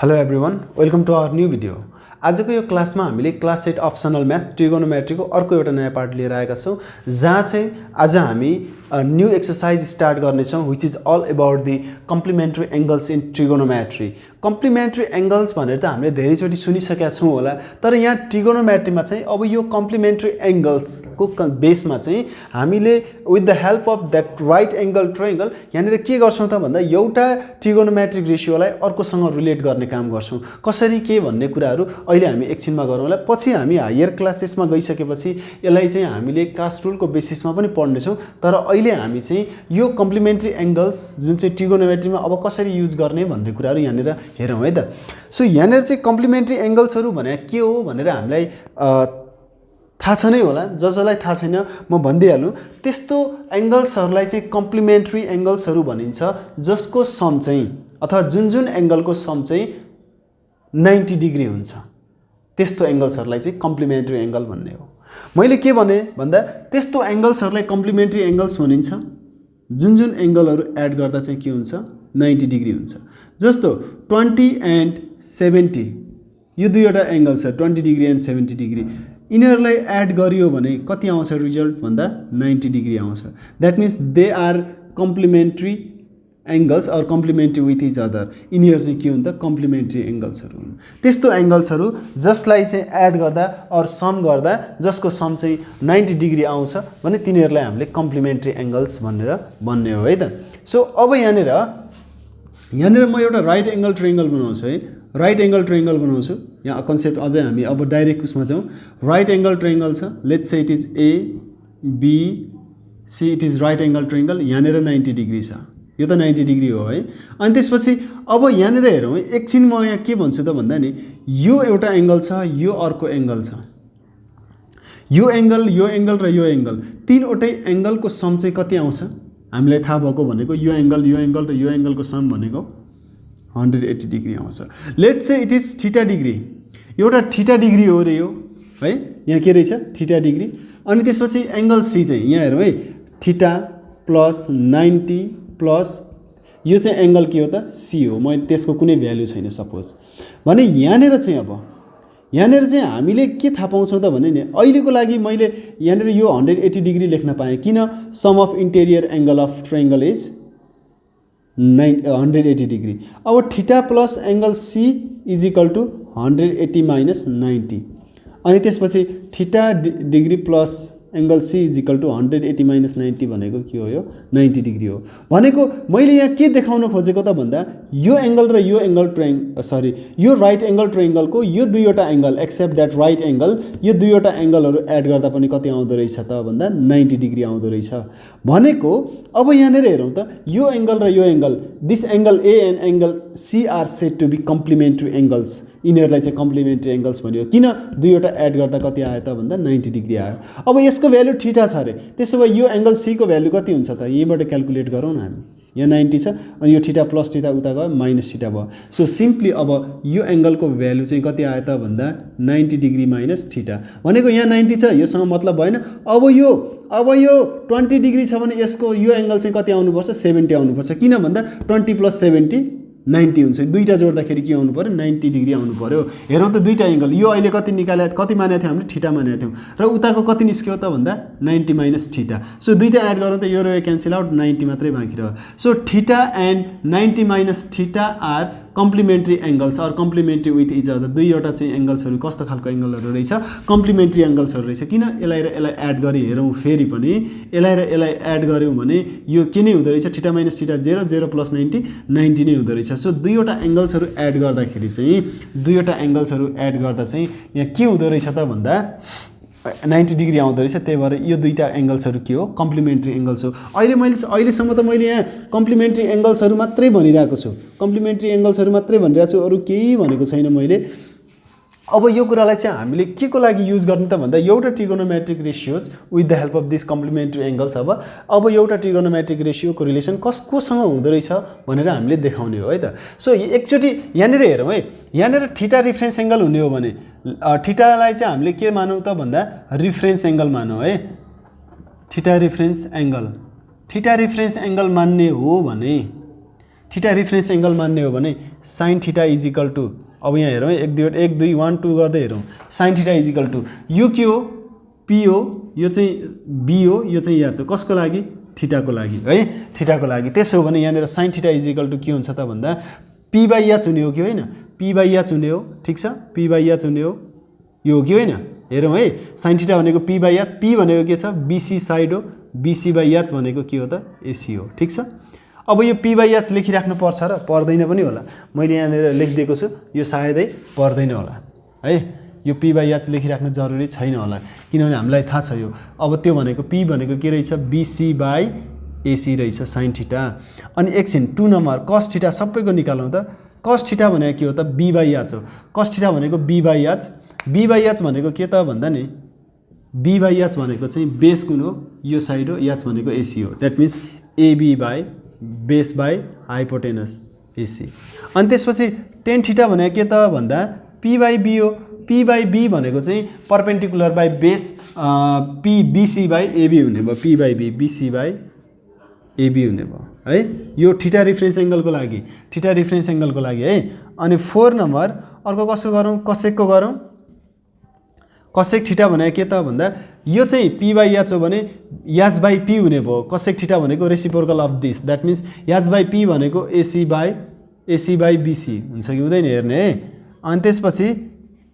Hello everyone, welcome to our new video. आजको यो क्लासमा हामीले क्लास 8 अप्सनल म्याथ ट्रिगोनोमेट्रीको अर्को एउटा नयाँ पार्ट लिएर आएका छौं जहाँ चाहिँ आज हामी न्यू एक्सरसाइज स्टार्ट गर्ने छौं which is all about the complementary angles in trigonometry. Complementary angles भनेर त हामीले धेरैचोटि सुनिसकेका छौं होला, तर यहाँ ट्रिगोनोमेट्रीमा चाहिँ अब यो कम्प्लिमेन्ट्री एंगल्स को बेसमा चाहिँ हामीले with the help of that right angle triangle यहाँनिर के गर्छौं त भन्दा एउटा ट्रिगोनोमेट्रिक रेशियोलाई अर्कोसँग रिलेट गर्ने काम गर्छौं. कसरी के भन्ने कुराहरु अहिले हामी एकछिनमा गरौँला. पछि हामी हायर क्लासेसमा गइसकेपछि यसलाई चाहिँ हामीले कास्ट रुलको बेसिसमा पनि पढ्ने छौं. तर अहिले हामी चाहिँ यो कम्प्लिमेन्ट्री एंगल्स जुन चाहिँ ट्रिगोनोमेट्रीमा अब कसरी युज गर्ने भन्ने कुराहरु यहाँनिर हेरौँ है त. सो यहाँनिर चाहिँ कम्प्लिमेन्ट्री एंगल्सहरु भने के हो भनेर हामीलाई थाहा छ नै होला. जसलाई थाहा छैन म भन्दिहाल्नु. त्यस्तो एंगल्सहरुलाई चाहिँ कम्प्लिमेन्ट्री एंगल्सहरु भनिन्छ जसको सम चाहिँ अथवा जुन एंगलको सम चाहिँ 90 डिग्री हुन्छ. त्यस्तो एंगल्सहरुलाई चाहिँ कम्प्लिमेन्ट्री एंगल भन्ने हो. मैले के भने भन्दा त्यस्तो एंगल्सहरुलाई कम्प्लिमेन्ट्री एंगल्स भनिन्छ जुन एंगलहरु एड गर्दा चाहिँ के हुन्छ 90 डिग्री हुन्छ. जस्तो 20 एन्ड 70 यो दुईवटा एंगल छ 20 डिग्री एन्ड 70 डिग्री. यिनीहरुलाई एड गरियो भने कति आउँछ रिजल्ट भन्दा 90 डिग्री आउँछ. That means they are complementary angles or complementary with each other. यिनीहरु चाहिँ के हुन् त कम्प्लिमेन्ट्री एंगल्सहरु हुन्. त्यस्तो एंगल्सहरु जसलाई चाहिँ एड गर्दा और सम गर्दा जसको सम चाहिँ 90 डिग्री आउँछ भने तिनीहरुलाई हामीले कम्प्लिमेन्ट्री एंगल्स भनेर भन्ने हो है त. सो अब यहाँनिर म एउटा राइट एंगल ट्रायंगल बनाउँछु है. राइट एंगल ट्रायंगल बनाउँछु. यहाँ कन्सेप्ट अझै हामी अब डाइरेक्ट उसमा जाउँ. राइट एंगल ट्रायंगल छ. Let's say it is A B C. It is right angle triangle. यहाँनिर 90 डिग्री छ. यो त 90 डिग्री हो है. अनि त्यसपछि अब यहाँनिर हेरौँ. एकछिन म यहाँ के भन्छु त भन्दा नि यो एउटा एंगल छ, यो अर्को एंगल छ. यो एंगल र यो एंगल तीनवटै एंगलको सम चाहिँ कति आउँछ हामीलाई थाहा भएको भनेको यो एंगल र यो एंगलको सम भनेको 180 डिग्री आउँछ. Let's say it is theta degree. एउटा थीटा डिग्री हो रे यो है. यहाँ के रहेछ थीटा डिग्री. अनि त्यसपछि एंगल सी चाहिँ यहाँ हेरौँ है. थीटा प्लस 90 प्लस यो चाहिँ एंगल के हो त सी हो. म त्यसको कुनै भ्यालु छैन सपोज भने यहाँनिर चाहिँ अब यहाँनिर चाहिँ हामीले के थाहा पाउँछौँ त भने नि अहिलेको लागि मैले यहाँनिर यो 180 डिग्री लेख्न पाएँ. किन sum of interior angle of triangle is 180 degree. अब theta plus angle C is equal to 180 minus 90. अनि त्यसपछि theta degree plus angle C is equal to 180 minus 90 भनेको के हो यो 90 डिग्री हो. भनेको मैले यहाँ के देखाउन खोजेको त भन्दा यो एंगल र यो एंगल यो राइट एंगल ट्रायंगलको यो दुईवटा angle except that right angle यो दुईवटा एंगलहरु एड गर्दा पनि कति आउँदो रहेछ त भन्दा 90 डिग्री आउँदो रहेछ भनेको. अब यहाँनिर हेरौँ त यो एंगल र यो angle this angle A and angle C are said to be complementary angles. यिनीहरुलाई चाहिँ कम्प्लिमेन्ट्री एंगल्स भनियो. किन दुईवटा एड गर्दा कति आयो त भन्दा 90 डिग्री आयो. अब यसको भ्यालु थीटा छ रे. त्यसो भए यो एंगल सी को भ्यालु कति हुन्छ त यहीबाट क्याल्कुलेट गरौँ न हामी. यहाँ 90 छ अनि यो थीटा प्लस थीटा उता गयो माइनस थीटा भयो. सो सिम्पली अब यो एंगलको भ्यालु चाहिँ कति आयो त भन्दा 90 डिग्री माइनस थीटा भनेको यहाँ 90 छ. योसँग मतलब भएन. अब यो 20 डिग्री छ भने यसको यो एंगल चाहिँ कति आउनुपर्छ 70 आउनुपर्छ. किन भन्दा 20 प्लस 70 90 हुन्छ. दुईटा जोड्दाखेरि के आउनु पर्यो 90 डिग्री आउनु पर्यो. हेरौँ त दुईटा एंगल यो अहिले कति निकाले कति मानेको थियौ हामीले थीटा मानेको थियौ र उताको कति निस्क्यो त भन्दा 90 माइनस थीटा. सो दुईटा एड गरौँ त यो र यो क्यान्सल आउट 90 मात्रै बाँकी रह्यो. So theta and 90 minus theta are complementary angles or complementary with each other. दुईवटा चाहिँ एंगल्सहरु कस्तो खालको एंगलहरु रहेछ कम्प्लिमेन्ट्री एंगल्सहरु रहेछ. किन यसलाई र यसलाई एड गरी हेरौँ फेरि पनि यसलाई र यसलाई एड गर्यौं भने यो के नै हुँदो रहेछ थीटा माइनस थीटा 0 0 प्लस 90 90 नै हुँदो रहेछ. सो दुईवटा एंगल्सहरु एड गर्दाखेरि चाहिँ यहाँ के हुँदो रहेछ त भन्दा 90 डिग्री आउँदो रहेछ. त्यही भएर यो दुईटा एंगल्सहरु के हो कम्प्लिमेन्ट्री एंगल्स हो. अहिलेसम्म त मैले यहाँ कम्प्लिमेन्ट्री एंगल्सहरु मात्रै भनिरहेको छु. कम्प्लिमेन्ट्री एंगल्सहरु मात्रै भनिरहेको छु. अरु केही भनेको छैन मैले. अब यो कुरालाई चाहिँ हामीले के को लागि युज गर्ने त भन्दा एउटा trigonometric ratios with the help of this complementary angles. अब एउटा ट्रिगोनोमेट्रिक रेशियोको रिलेसन कसकोसँग हुँदो रहेछ भनेर हामीले देखाउने हो है त. सो एकचोटी यहाँनिर हेरौँ है. यहाँनिर थीटा रिफरेन्स एंगल हुने हो भने थीटालाई चाहिँ हामीले के मानौँ त भन्दा रिफरेन्स एंगल मानौँ है. थीटा रिफरेन्स एंगल मान्ने हो भने थीटा रिफरेन्स एंगल मान्ने हो भने sin theta is equal to अब यहाँ हेरौँ है 1 2 1 2 गर्दै हेरौँ sin theta is equal to यो के हो p हो यो चाहिँ b हो यो चाहिँ यहाँ छ कसको लागि थीटाको लागि है थीटाको लागि त्यसो हो भने यहाँ sin theta is equal to के हुन्छ त भन्दा p बाइ h हुने हो कि होइन p बाइ h हुने हो ठीक छ p बाइ h हुने हो यो हो कि होइन हेरौँ है sin थीटा भनेको p बाइ h p भनेको के छ bc साइड हो bc बाइ h भनेको के हो त ac हो ठीक छ अब यो p बाइ h लेखिराख्नु पर्छ र पर्दैन पनि होला मैले यहाँ लेखिदिएको छु यो सायदै पर्दैन होला है यो p बाइ h लेखिराख्नु जरुरी छैन होला किनभने हामीलाई थाहा छ यो अब त्यो भनेको p भनेको के रहेछ bc बाइ ac रहेछ sin थीटा अनि एकछिन 2 नम्बर cos थीटा सबैको निकालौँ त cos थीटा भनेको के हो त b बाइ h हो cos थीटा भनेको b बाइ h भनेको के त भन्दा नि b बाइ h भनेको चाहिँ बेस कुन हो यो साइड हो h भनेको ac हो that means ab by base by hypotenuse AC अनि त्यसपछि tan थीटा भनेको के त भन्दा p बाइ b हो p बाइ b भनेको चाहिँ perpendicular by base p bc by ab हुने भयो p by b bc by ab हुने भयो है यो थीटा रिफरेन्स एंगलको लागि है अनि 4 नम्बर अर्को कसको गरौँ कोसेकको गरौँ कोसेक थीटा भनेको के त भन्दा यो चाहिँ p बाइ h हो भने h बाइ p हुने भयो कोसेक थीटा भनेको reciprocal of this that means h by p भनेको ac बाइ bc हुन्छ कि हुँदैन हेर्ने है अनि त्यसपछि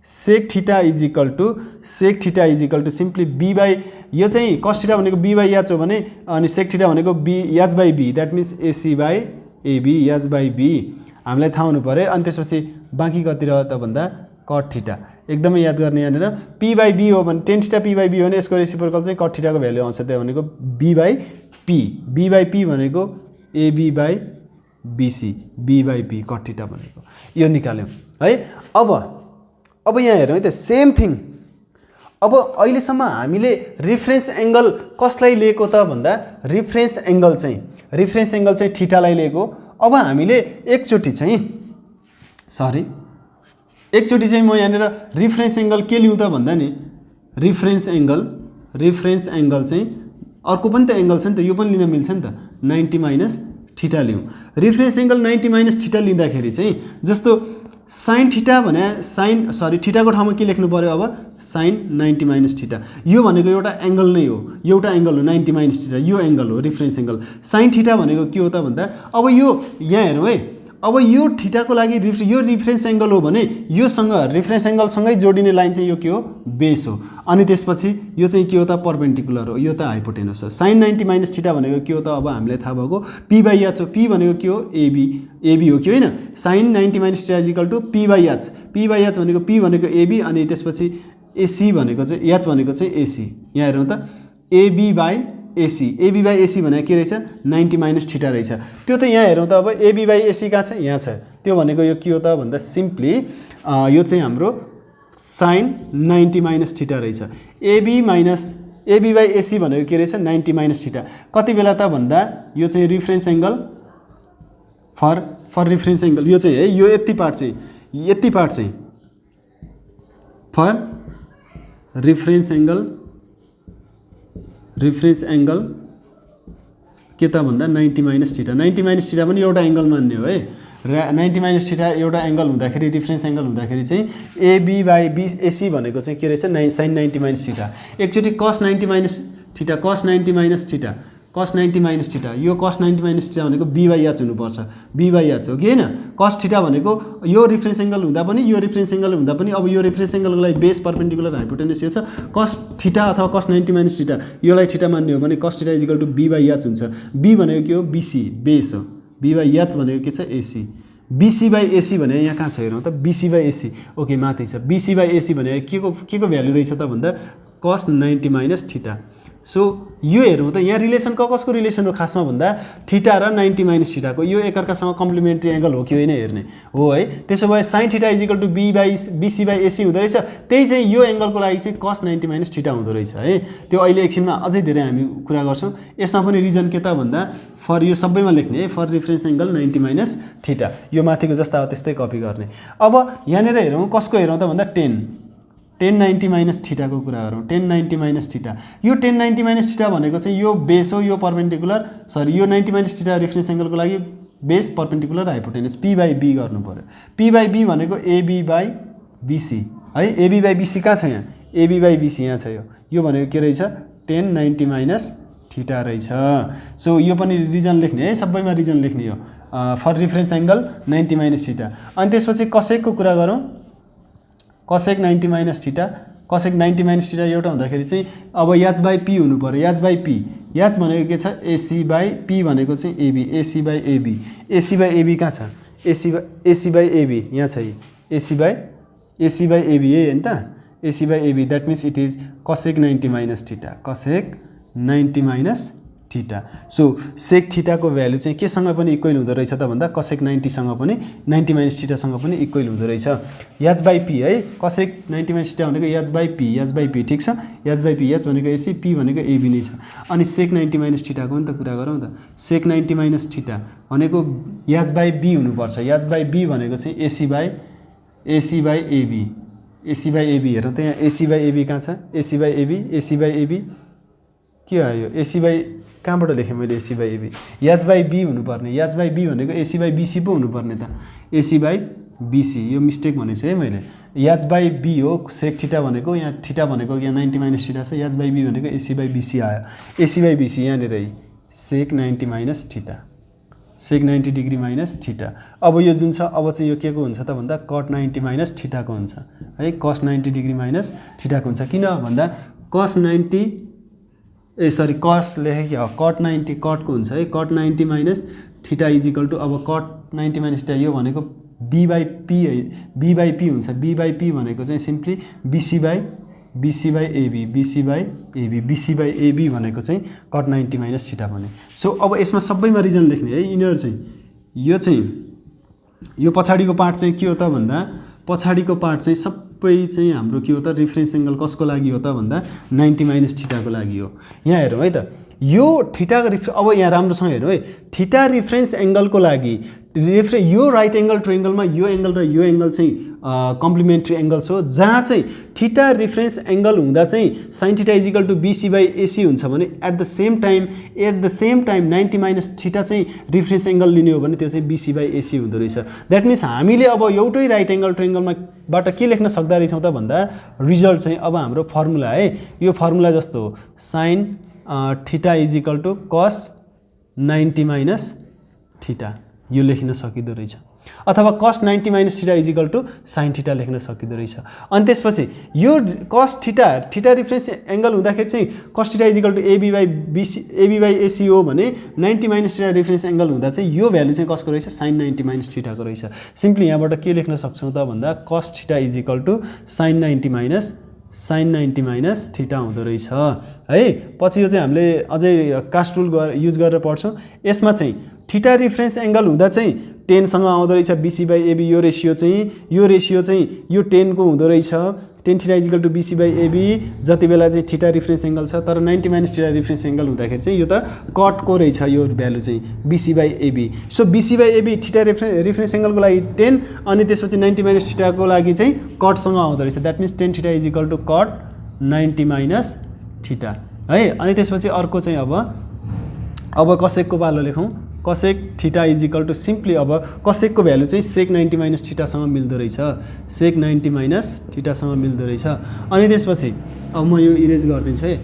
sec theta is equal to simply b by यो चाहिँ cos थीटा भनेको b बाइ h हो भने अनि सेक थीटा भनेको h by b that means ac by ab h by b हामीलाई थाहा हुनु पर्यो अनि त्यसपछि बाँकी कति रह्यो त भन्दा cot थीटा एकदमै याद गर्ने यहाँनिर p बाइ b हो भने tan theta p by b हो भने यसको रेसिप्रोकल चाहिँ cot थीटाको भ्यालु आउँछ त्यो भनेको b बाइ p भनेको ab by bc b by p cot theta भनेको यो निकाल्यौँ है अब यहाँ हेरौँ है त सेम थिङ अब अहिलेसम्म हामीले रिफरेन्स एंगल कसलाई लिएको त भन्दा रिफरेन्स एंगल चाहिँ थीटालाई लिएको अब हामीले एकचोटी चाहिँ म यहाँनिर रिफरेन्स एंगल के लिउँ त भन्दा नि रिफरेन्स एंगल चाहिँ अर्को पनि त एंगल छ नि त यो पनि लिन मिल्छ नि त 90 माइनस थीटा लिउँ रिफरेन्स एंगल 90 माइनस थीटा लिँदाखेरि चाहिँ जस्तो sin थीटा भने थीटाको ठाउँमा के लेख्नु पर्यो अब sin 90 माइनस थीटा यो भनेको एउटा एंगल नै हो 90 माइनस थीटा यो एंगल हो रिफरेन्स एंगल sin थीटा भनेको के हो त भन्दा अब यो यहाँ हेरौँ है अब यो थीटाको लागि यो रिफरेन्स एंगल हो भने योसँग रिफरेन्स एंगल सँगै जोडिने लाइन चाहिँ यो के हो बेस हो अनि त्यसपछि यो चाहिँ के हो त परपेन्डिकुलर हो यो त हाइपोटेनस हो sin 90 माइनस थीटा भनेको के हो त अब हामीलाई थाहा भएको p बाइ h हो p भनेको के हो ab हो कि होइन sin 90 minus theta is equal to p by h भनेको p भनेको ab अनि त्यसपछि ac भनेको चाहिँ h भनेको चाहिँ ac यहाँ हेरौँ त ab बाइ AC भनेको के रहेछ 90 माइनस थीटा रहेछ त्यो त यहाँ हेरौँ त अब AB बाइ AC कहाँ छ यहाँ छ त्यो भनेको यो के हो त भन्दा सिम्पली यो चाहिँ हाम्रो sin 90 माइनस थीटा रहेछ AB बाइ AC भनेको के रहेछ 90 माइनस थीटा कति बेला त भन्दा यो चाहिँ reference angle for reference angle यो चाहिँ है यो यति पार्ट चाहिँ फर रिफरेन्स एंगल के त भन्दा 90 माइनस थीटा पनि एउटा एंगल मान्ने हो है र 90 माइनस थीटा एउटा एंगल हुँदाखेरि रिफरेन्स एंगल हुँदाखेरि चाहिँ AB बाइ AC भनेको चाहिँ के रहेछ sin 90 माइनस थीटा एकचोटी cos 90 माइनस थीटा यो cos 90 माइनस थीटा भनेको b बाइ h हुनुपर्छ b बाइ h हो कि हैन cos थीटा भनेको यो रिफरेन्स एंगल हुँदा पनि यो रिफरेन्स एंगल हुँदा पनि अब यो रिफरेन्स एंगलको लागि बेस परपेन्डिकुलर हाइपोटेनस यो छ cos थीटा अथवा cos 90 माइनस थीटा योलाई थीटा मान्ने हो भने cos theta is equal to b by h हुन्छ b भनेको के हो bc बेस हो b बाइ h भनेको के छ ac bc बाइ ac भने यहाँ कहाँ छ हेरौँ त bc बाइ ac ओके माथि छ bc बाइ ac भने के को भ्यालु रहेछ त भन्दा cos 90 माइनस थीटा सो यो हेरौँ त यहाँ रिलेसन कसको रिलेसन हो खासमा भन्दा थीटा र 90 माइनस थीटाको यो एकअर्कासँग कम्प्लिमेन्ट्री एंगल हो कि होइन हेर्ने हो है त्यसो भए sin theta is equal to bc by ac हुँदो रहेछ त्यही चाहिँ यो एंगलको लागि चाहिँ cos 90 माइनस थीटा हुँदो रहेछ है त्यो अहिले एकछिनमा अझै धेरै हामी कुरा गर्छौँ यसमा पनि रिजन के त भन्दा फर यो सबैमा लेख्ने है for reference angle 90 minus theta यो माथिको जस्ता त्यस्तै कपी गर्ने अब यहाँनिर हेरौँ कसको हेरौँ त भन्दा tan 90 माइनस थीटाको कुरा गरौँ tan 90 माइनस थीटा यो tan 90 माइनस थीटा भनेको चाहिँ यो बेस हो यो परपेन्डिकुलर यो 90 माइनस थीटा रिफरेन्स एंगलको लागि बेस परपेन्डिकुलर हाइपोटेन्युस p/b गर्नु पर्यो। p/b भनेको AB/BC है। AB/BC कहाँ छ यहाँ? AB/BC यहाँ छ। यो भनेको के रहेछ? tan 90 माइनस थीटा रहेछ। सो यो पनि रिजन लेख्ने है, सबैमा रिजन लेख्ने हो। For reference angle 90 minus theta. अनि त्यसपछि कसेकको कुरा गरौँ। Cosec 90 minus theta, cosec 90 minus theta एउटा हुँदाखेरि चाहिँ अब h/p हुनु पर्यो। h/p, h भनेको के छ? AC/p भनेको चाहिँ AB, AC/AB, AC/AB कहाँ छ? AC/AB यहाँ छ। AC/AB है हैन त? AC/AB that means it is cosec 90 minus theta, cosec 90 minus theta. So sec थीटाको भ्यालु चाहिँ केसँग पनि इक्वल हुँदो रहेछ त भन्दा cosec 90 सँग पनि 90 माइनस थीटासँग पनि इक्वल हुँदो रहेछ। h/p है, cosec 90 माइनस थीटा भनेको h/p ठीक छ। h/p, h भनेको AC, p भनेको AB नै छ। अनि sec 90 माइनस थीटाको पनि त कुरा गरौँ त। sec 90 माइनस थीटा भनेको h/b हुनुपर्छ। h/b भनेको चाहिँ AC/AB, AC/AB हेरौँ त यहाँ AC/AB कहाँ छ? AC/AB के आयो? कहाँबाट लेखेँ मैले? AC/AB, h/b हुनुपर्ने। h/b भनेको AC/BC पो हुनुपर्ने त। AC/BC यो मिस्टेक भनेछु है मैले। h/b हो सेक थीटा भनेको, यहाँ थीटा भनेको यहाँ 90 माइनस थीटा छ। h/b भनेको AC/BC आयो। AC/BC यहाँनिर सेक 90 माइनस थीटा, सेक 90 डिग्री माइनस थीटा। अब यो जुन छ अब चाहिँ यो के को हुन्छ त भन्दा cot 90 माइनस थीटाको हुन्छ है। cos 90 डिग्री माइनस थीटाको हुन्छ। किन भन्दा cos 90 cos लेखेँ कि cot 90 cot को हुन्छ है। cot 90 minus theta is equal to अब cot 90 माइनस थीटा यो भनेको b/p है। b/p हुन्छ। b/p भनेको चाहिँ सिम्पली BC/AB, BC/AB भनेको चाहिँ cot 90 माइनस थीटा भने। सो अब यसमा सबैमा रिजन लेख्ने है। यिनीहरू चाहिँ यो पछाडिको पार्ट चाहिँ के हो त भन्दा पछाडिको पार्ट चाहिँ सबै चाहिँ हाम्रो के हो त? रिफरेन्स एंगल कसको लागि हो त भन्दा 90 माइनस थीटाको लागि हो। यहाँ हेरौँ है त, यो थीटाको अब यहाँ राम्रोसँग हेरौँ है। थीटा रिफरेन्स एंगलको लागि यो राइट एंगल ट्रायंगलमा यो एंगल र यो एंगल चाहिँ कम्प्लिमेन्ट्री एंगल्स हो, जहाँ चाहिँ थीटा रिफरेन्स एंगल हुँदा चाहिँ sin theta is equal to BC/AC हुन्छ भने at the same time 90 minus theta चाहिँ रिफरेन्स एंगल लिने हो भने त्यो चाहिँ BC/AC हुँदो रहेछ। दैट मिन्स हामीले अब एउटै राइट एंगल ट्रायंगलमा बाट के लेख्न सक्दा रहेछौँ त भन्दा रिजल्ट चाहिँ अब हाम्रो फर्मुला है। यो फर्मुला जस्तो हो, sin theta is equal to cos 90 minus theta यो लेख्न सकिदो रहेछ। अथवा cos 90 minus theta is equal to sin theta लेख्न सकिदो रहेछ। अनि त्यसपछि यो cos थीटा रिफरेन्स एंगल हुँदाखेरि चाहिँ cos theta is equal to AB/AC हो भने 90 माइनस थीटा रिफरेन्स एंगल हुँदा चाहिँ यो भ्यालु चाहिँ कसको रहेछ? sin 90 माइनस थीटाको रहेछ। सिम्पली यहाँबाट के लेख्न सक्छौँ त भन्दा cos theta is equal to sin 90 minus theta हुँदो रहेछ है। पछि यो चाहिँ हामीले अझै कास्ट रुल युज गरेर पढ्छौँ। यसमा चाहिँ थीटा रिफरेन्स एंगल हुँदा चाहिँ 10 सँग आउँदो रहेछ BC/AB। यो रेसियो चाहिँ यो 10 को हुँदो रहेछ। tan theta is equal to BC/AB जति बेला चाहिँ थीटा रिफरेन्स एंगल छ। तर 90 माइनस थीटा रिफरेन्स एंगल हुँदाखेरि चाहिँ यो त कट को रहेछ यो भ्यालु चाहिँ BC/AB। So BC/AB theta reference एंगलको लागि 10 अनि त्यसपछि 90 माइनस थीटाको लागि चाहिँ कटसँग आउँदो रहेछ। That means tan theta is equal to cot 90 minus theta है। अनि त्यसपछि अर्को चाहिँ अब कसेकको पालो लेखौँ। cosec theta is equal to simply अब कसेकको भ्यालु चाहिँ sec 90 माइनस थीटासँग मिल्दो रहेछ। sec 90 माइनस थीटासँग मिल्दो रहेछ। अनि त्यसपछि अब म यो इरेज गरिदिन्छु है।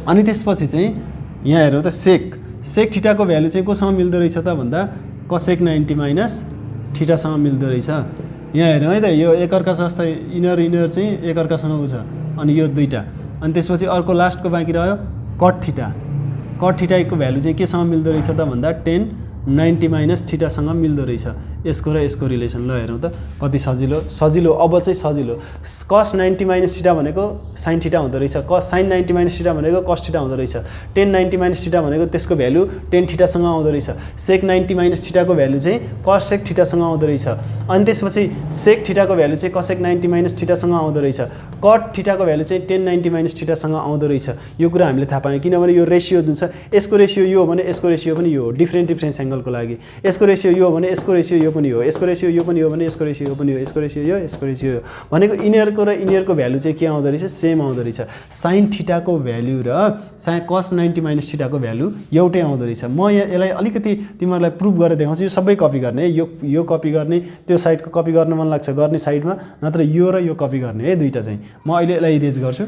अनि त्यसपछि चाहिँ यहाँ हेरौँ त sec थीटाको भ्यालु चाहिँ कोसँग मिल्दो रहेछ त भन्दा cosec 90 माइनस थीटासँग मिल्दो रहेछ। यहाँ हेरौँ है त, यो एकअर्का जस्तै इनर चाहिँ एकअर्कासँग हुन्छ। अनि यो दुईटा अनि त्यसपछि अर्को लास्टको बाँकी रह्यो cot थीटा को भ्यालु चाहिँ केसँग मिल्दो रहेछ त भन्दा tan 90 माइनस थीटासँग मिल्दो रहेछ। यसको र यसको रिलेसन ल हेरौँ त कति सजिलो अब चाहिँ सजिलो। cos 90 माइनस थीटा भनेको sin थीटा हुँदो रहेछ। sin 90 माइनस थीटा भनेको cos थीटा हुँदो रहेछ। tan 90 माइनस थीटा भनेको त्यसको भ्यालु tan थीटासँग आउँदो रहेछ। sec 90 माइनस थीटाको भ्यालु चाहिँ cos sec थीटासँग आउँदो रहेछ। अनि त्यसपछि sec थीटाको भ्यालु चाहिँ cosec 90 माइनस थीटासँग आउँदो रहेछ। cot थीटाको भ्यालु चाहिँ tan 90 माइनस थीटासँग आउँदो रहेछ। यो कुरा हामीले थाहा पायौँ किनभने यो रेसियो जुन छ यसको रेसियो यो हो भने यसको रेसियो पनि यो हो। डिफरेन्ट एंगल एङ्गलको लागि यसको रेसियो यो भने यसको रेसियो यो पनि हो, यसको रेसियो यो पनि हो भने यसको रेसियो यो पनि हो, यसको रेसियो यो, यसको रेसियो यो भनेको यिनीहरूको र यिनीहरूको भ्यालु चाहिँ के आउँदो रहेछ सेम आउँदो रहेछ। साइन थीटाको भ्यालु र cos 90 माइनस थीटाको भ्यालु एउटै आउँदो रहेछ। म यहाँ यसलाई अलिकति तिमीहरूलाई प्रुभ गरेर देखाउँछु। यो सबै कपी गर्ने है, यो कपी गर्ने, त्यो साइडको कपी गर्न मन लाग्छ गर्ने साइडमा, नत्र यो र यो कपी गर्ने है दुईटा चाहिँ। म अहिले यसलाई इरेज गर्छु,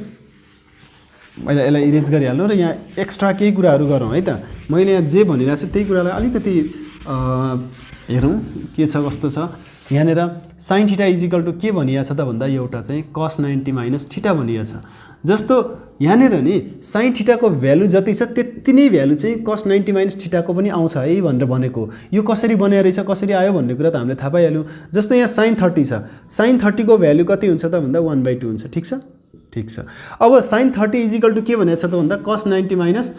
मैले यसलाई इरेज गरिहाल्नु र यहाँ एक्स्ट्रा केही कुराहरू गरौँ है त। मैले यहाँ जे भनिरहेको छु त्यही कुरालाई अलिकति हेरौँ के छ कस्तो छ। यहाँनिर साइन थीटा इजिकल टु के भनिएको छ त भन्दा एउटा चाहिँ cos 90 माइनस थीटा भनिएको छ। जस्तो यहाँनिर नि साइन थीटाको भ्यालु जति छ त्यति नै भ्यालु चाहिँ cos 90 माइनस थीटाको पनि आउँछ है भनेर भनेको। यो कसरी बन्या रहेछ कसरी आयो भन्ने कुरा त हामीले थाहा पाइहाल्यौँ। जस्तो यहाँ sin 30 छ, sin 30 को भ्यालु कति हुन्छ त भन्दा 1/2 हुन्छ। ठिक छ, ठिक छ। अब sin 30 इजिकल टु के भनेको छ त भन्दा cos 90 minus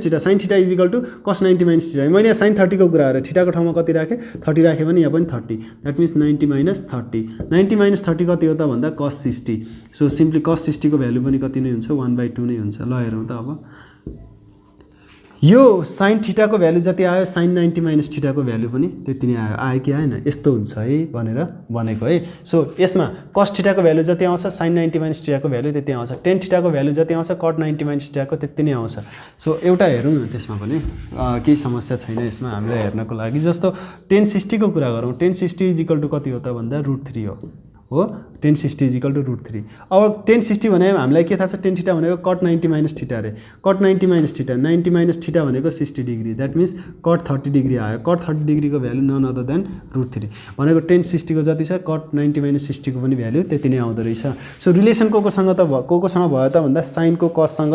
theta, sin theta is equal to cos 90 minus theta. मैले यहाँ sin 30 को कुरा गरेँ, थीटाको ठाउँमा कति राखेँ 30 राखेँ भने यहाँ पनि 30, द्याट मिन्स 90 माइनस 30। 90 माइनस 30 कति हो त भन्दा cos 60। सो सिम्पली cos 60 को भ्यालु पनि कति नै हुन्छ 1/2 नै हुन्छ। ल हेरौँ त अब यो sin थीटाको भ्यालु जति आयो sin 90 माइनस थीटाको भ्यालु पनि त्यति नै आयो कि आएन, यस्तो हुन्छ है भनेर भनेको है। सो यसमा cos थीटाको भ्यालु जति आउँछ sin 90 माइनस थीटाको भ्यालु त्यति आउँछ, tan थीटाको भ्यालु जति आउँछ cot 90 माइनस थीटाको त्यति नै आउँछ। सो एउटा हेरौँ न त्यसमा पनि केही समस्या छैन यसमा हामीलाई हेर्नको लागि। जस्तो tan 60 को कुरा गरौँ, tan 60 इजिकल टु कति हो त भन्दा √3 हो, tan 60 इजिकल टु √3। अब tan 60 भने हामीलाई के थाहा छ, tan थीटा भनेको cot 90 माइनस थीटा रे, cot 90 minus theta, 90 minus theta भनेको 60 degree, that means cot 30 degree आयो। cot 30 डिग्रीको भ्यालु नन अदर देन √3 भनेको tan 60 को जति छ cot 90 माइनस 60 को पनि भ्यालु त्यति नै आउँदो रहेछ। सो रिलेसन कोसँग त कोसँग भयो त भन्दा sin को cos सँग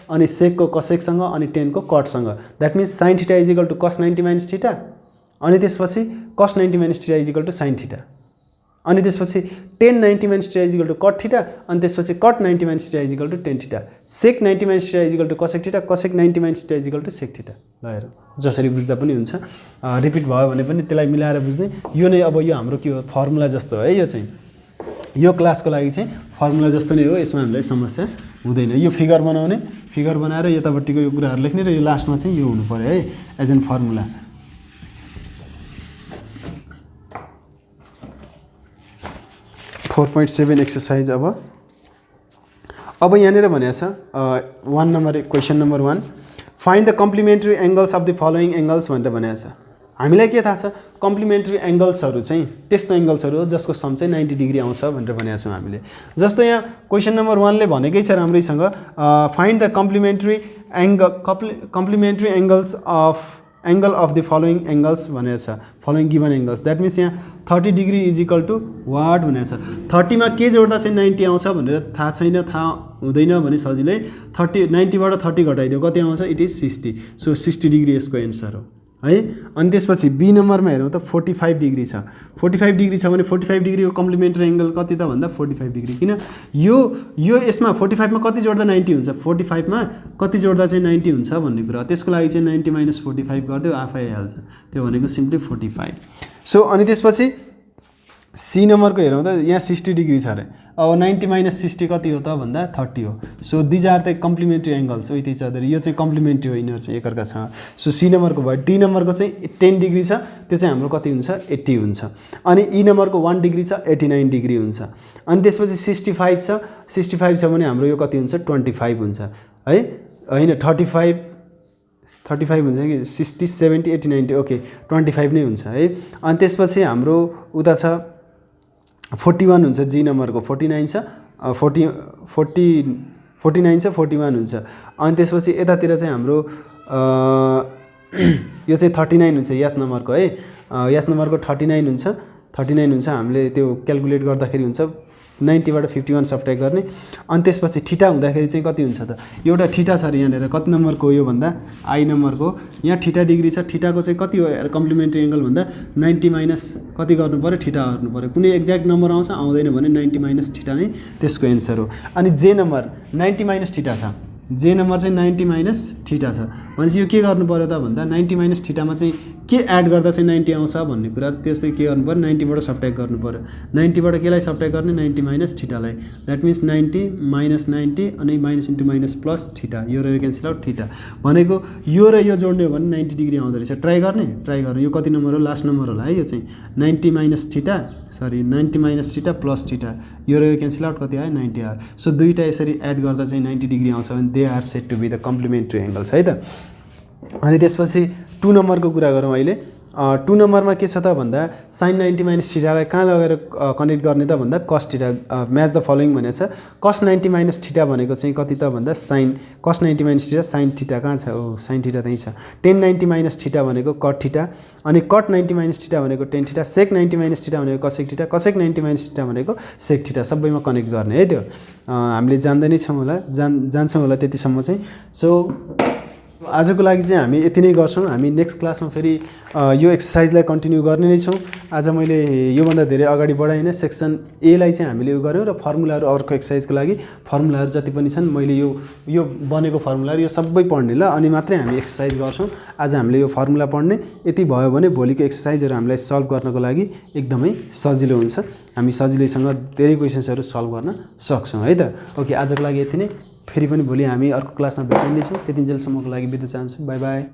अनि sec को cosec सँग अनि tan को cot सँग, that means sin theta is equal to cos 90 minus theta अनि त्यसपछि cos 90 minus theta is equal to sin theta अनि त्यसपछि tan 90 minus theta is equal to cot theta अनि त्यसपछि cot 90 minus theta is equal to tan theta, sec 90 minus theta is equal to cosec theta, cosec 90 minus theta is equal to sec theta. ल हेरौँ जसरी बुझ्दा पनि हुन्छ, रिपिट भयो भने पनि त्यसलाई मिलाएर बुझ्ने। यो नै अब यो हाम्रो के हो फर्मुला जस्तो है, यो चाहिँ यो क्लासको लागि चाहिँ फर्मुला जस्तो नै हो, यसमा हामीलाई समस्या हुँदैन। यो फिगर बनाउने, फिगर बनाएर यतापट्टिको यो कुराहरू लेख्ने र यो लास्टमा चाहिँ यो हुनु पर्यो है एज एन फर्मुला। 4.7 एक्सरसाइज अब यहाँनिर भनेको छ 1 number question number 1 find the complementary angles of the following angles भनेर भनेको छ। हामीलाई के थाहा छ कम्प्लिमेन्ट्री एङ्गल्सहरू चाहिँ त्यस्तो एङ्गल्सहरू हो जसको सम चाहिँ 90 डिग्री आउँछ भनेर भनेको छौँ हामीले। जस्तो यहाँ क्वेसन नम्बर 1 ले भनेकै छ राम्रैसँग find the complementary angle of the following angles भनेर छ, following given angles, that means यहाँ 30 डिग्री इजिकल टु वाट भनेको छ। 30 मा के जोड्दा चाहिँ 90 आउँछ भनेर थाहा छैन, थाहा हुँदैन भने सजिलै 90 बाट 30 घटाइदियो कति आउँछ, इट इज 60। सो 60 डिग्री यसको एन्सर हो है। अनि त्यसपछि बी नम्बरमा हेरौँ त 45 डिग्री छ, 45 डिग्री छ भने 45 डिग्रीको कम्प्लिमेन्ट्री एङ्गल कति त भन्दा 45 डिग्री। किन यो यसमा 45 मा कति जोड्दा 90 हुन्छ, 45 मा कति जोड्दा चाहिँ 90 हुन्छ भन्ने कुरा, त्यसको लागि चाहिँ 90 माइनस 45 गरिदियो आफै आइहाल्छ, त्यो भनेको सिम्पली 45। सो अनि त्यसपछि सी नम्बरको हेरौँ त यहाँ 60 डिग्री छ अरे, अब 90 माइनस 60 कति हो त भन्दा 30 हो। So these are the complementary angles with each other, यो चाहिँ कम्प्लिमेन्ट्री हो यिनीहरू चाहिँ एकअर्कासँग। सो सी नम्बरको भयो। डी नम्बरको चाहिँ 10 डिग्री छ, त्यो चाहिँ हाम्रो कति हुन्छ 80 हुन्छ। अनि ई नम्बरको 1 डिग्री छ 89 डिग्री हुन्छ। अनि त्यसपछि 65 छ, 65 छ भने हाम्रो यो कति हुन्छ 25 हुन्छ है, होइन 35 हुन्छ कि 60 70 80 90 ओके 25 नै हुन्छ है। अनि त्यसपछि हाम्रो उता छ 41 हुन्छ, जी नम्बरको 49 छ, 49 छ 41 हुन्छ। अनि त्यसपछि यतातिर चाहिँ हाम्रो यो चाहिँ 39 हुन्छ यस नम्बरको है, यस नम्बरको 39 हुन्छ, 39 हुन्छ। हामीले त्यो क्यालकुलेट गर्दाखेरि हुन्छ 90 बाट 51 सब्ट्र्याक्ट गर्ने। अनि त्यसपछि थीटा हुँदाखेरि चाहिँ कति हुन्छ त, एउटा थीटा छ अरे यहाँनिर कति नम्बरको यो भन्दा आई नम्बरको, यहाँ थीटा डिग्री छ, थीटाको चाहिँ कति हो कम्प्लिमेन्ट्री एङ्गल भन्दा 90 माइनस कति गर्नु पर्यो थीटा गर्नु पर्यो, कुनै एक्ज्याक्ट नम्बर आउँछ आउँदैन भने 90 माइनस थीटा नै त्यसको एन्सर हो। अनि जे नम्बर 90 माइनस थीटा छ, जे नम्बर चाहिँ 90 माइनस थीटा छ भनेपछि यो के गर्नु पर्यो त भन्दा 90 माइनस थीटामा चाहिँ के एड गर्दा चाहिँ 90 आउँछ भन्ने कुरा त्यस्तै के गर्नु पर्यो 90 बाट सबट्र्याक्ट गर्नु पर्यो 90 बाट केलाई सबट्र्याक्ट गर्ने 90 माइनस थीटालाई दैट मिन्स 90 माइनस 90 अनि minus into minus plus theta यो र यो क्यान्सल आउट थीटा भनेको यो र यो जोड्ने हो भने 90 डिग्री आउँदो रहेछ ट्राई गर्ने यो कति नम्बर हो लास्ट नम्बर होला है यो चाहिँ 90 minus theta sorry 90 minus theta plus theta यो र यो क्यान्सल आउट कति आयो 90 आयो सो दुईटा यसरी एड गर्दा चाहिँ 90 डिग्री आउँछ भने they are said to be the complementary angles है त अनि त्यसपछि 2 नम्बरको कुरा गरौँ अहिले 2 नम्बरमा के छ त भन्दा sin 90 माइनस थीटालाई कहाँ लगेर कनेक्ट गर्ने त भन्दा cos theta match the following भनेको छ cos 90 माइनस थीटा भनेको चाहिँ कति त भन्दा sin cos 90 minus theta sin theta कहाँ छ ओ sin थीटा त्यही छ tan 90 माइनस थीटा भनेको cot थीटा अनि cot 90 माइनस थीटा भनेको tan theta sec 90 minus theta भनेको cosec theta cosec 90 minus theta भनेको sec थीटा सबैमा कनेक्ट गर्ने है त्यो हामीले जान्दै नै छौँ होला जान्छौँ होला त्यतिसम्म चाहिँ सो आजको लागि चाहिँ हामी यति नै गर्छौँ हामी नेक्स्ट क्लासमा फेरि यो एक्सरसाइजलाई कन्टिन्यू गर्ने नै छौँ आज मैले योभन्दा धेरै अगाडि बढाइनँ सेक्सन ए लाई चाहिँ हामीले यो गऱ्यौँ र फर्मुलाहरू अर्को एक्सरसाइजको लागि फर्मुलाहरू जति पनि छन् मैले यो बनेको फर्मुलाहरू यो सबै पढ्ने ल अनि मात्रै हामी एक्सरसाइज गर्छौँ आज हामीले यो फर्मुला पढ्ने यति भयो भने भोलिको एक्सरसाइजहरू हामीलाई सल्भ गर्नको लागि एकदमै सजिलो हुन्छ हामी सजिलैसँग धेरै क्वेसन्सहरू सल्भ गर्न सक्छौँ है त ओके आजको लागि यति नै फेरि पनि भोलि हामी अर्को क्लासमा भेट्नेछौँ त्यतिन्जेलसम्मको लागि बिदा चाहन्छु बाई बाई